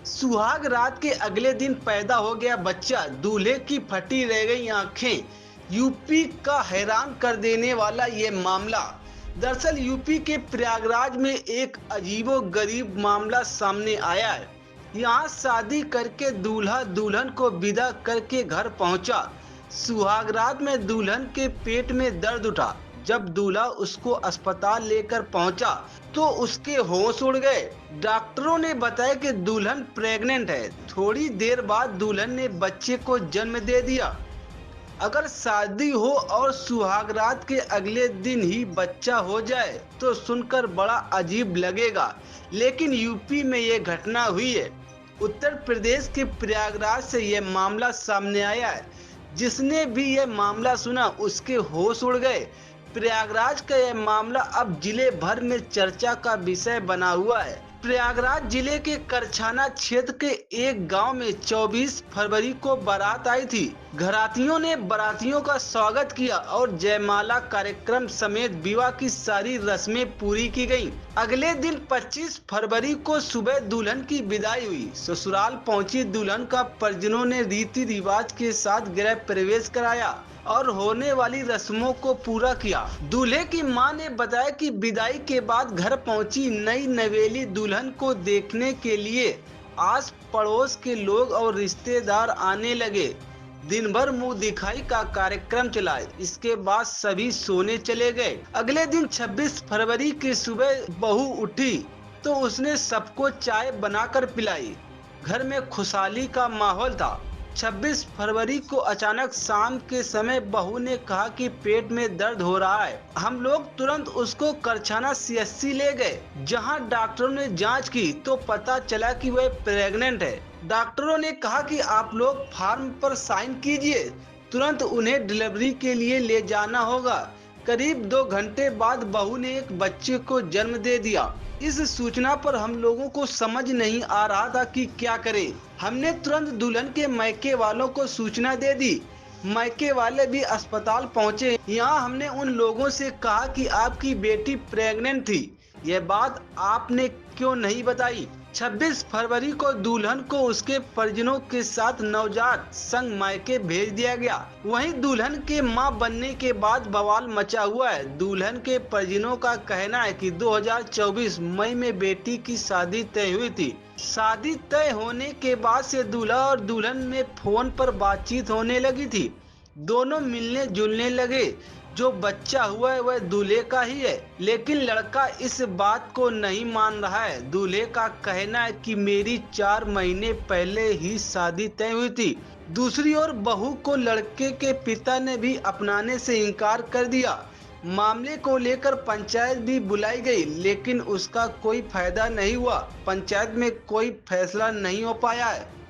सुहाग रात के अगले दिन पैदा हो गया बच्चा, दूल्हे की फटी रह गई आंखें। यूपी का हैरान कर देने वाला ये मामला। दरअसल यूपी के प्रयागराज में एक अजीबो गरीब मामला सामने आया है। यहाँ शादी करके दूल्हा दुल्हन को विदा करके घर पहुंचा। सुहागरात में दुल्हन के पेट में दर्द उठा। जब दूल्हा उसको अस्पताल लेकर पहुंचा तो उसके होश उड़ गए। डॉक्टरों ने बताया कि दुल्हन प्रेग्नेंट है। थोड़ी देर बाद दुल्हन ने बच्चे को जन्म दे दिया। अगर शादी हो और सुहागरात के अगले दिन ही बच्चा हो जाए तो सुनकर बड़ा अजीब लगेगा, लेकिन यूपी में ये घटना हुई है। उत्तर प्रदेश के प्रयागराज से ये मामला सामने आया है। जिसने भी ये मामला सुना उसके होश उड़ गए। प्रयागराज का यह मामला अब जिले भर में चर्चा का विषय बना हुआ है। प्रयागराज जिले के करछाना क्षेत्र के एक गांव में 24 फरवरी को बारात आई थी। घरातियों ने बारातियों का स्वागत किया और जयमाला कार्यक्रम समेत विवाह की सारी रस्में पूरी की गईं। अगले दिन 25 फरवरी को सुबह दुल्हन की विदाई हुई। ससुराल पहुंची दुल्हन का परिजनों ने रीति रिवाज के साथ गृह प्रवेश कराया और होने वाली रस्मों को पूरा किया। दूल्हे की मां ने बताया कि विदाई के बाद घर पहुंची नई नवेली दुल्हन को देखने के लिए आस पड़ोस के लोग और रिश्तेदार आने लगे। दिन भर मुंह दिखाई का कार्यक्रम चला। इसके बाद सभी सोने चले गए। अगले दिन 26 फरवरी की सुबह बहू उठी तो उसने सबको चाय बनाकर पिलाई। घर में खुशहाली का माहौल था। 26 फरवरी को अचानक शाम के समय बहू ने कहा कि पेट में दर्द हो रहा है। हम लोग तुरंत उसको करछाना सीएचसी ले गए, जहां डॉक्टरों ने जांच की तो पता चला कि वह प्रेग्नेंट है। डॉक्टरों ने कहा कि आप लोग फॉर्म पर साइन कीजिए, तुरंत उन्हें डिलीवरी के लिए ले जाना होगा। करीब 2 घंटे बाद बहू ने एक बच्चे को जन्म दे दिया। इस सूचना पर हम लोगों को समझ नहीं आ रहा था कि क्या करें। हमने तुरंत दुल्हन के मायके वालों को सूचना दे दी। मायके वाले भी अस्पताल पहुंचे। यहाँ हमने उन लोगों से कहा कि आपकी बेटी प्रेग्नेंट थी, यह बात आपने क्यों नहीं बताई। 26 फरवरी को दुल्हन को उसके परिजनों के साथ नवजात संग मायके भेज दिया गया। वहीं दुल्हन के मां बनने के बाद बवाल मचा हुआ है। दुल्हन के परिजनों का कहना है कि 2024 मई में बेटी की शादी तय हुई थी। शादी तय होने के बाद से दूल्हा और दुल्हन में फोन पर बातचीत होने लगी थी। दोनों मिलने जुलने लगे। जो बच्चा हुआ है वह दूल्हे का ही है, लेकिन लड़का इस बात को नहीं मान रहा है। दूल्हे का कहना है कि मेरी 4 महीने पहले ही शादी तय हुई थी। दूसरी ओर बहू को लड़के के पिता ने भी अपनाने से इनकार कर दिया। मामले को लेकर पंचायत भी बुलाई गई, लेकिन उसका कोई फायदा नहीं हुआ। पंचायत में कोई फैसला नहीं हो पाया है।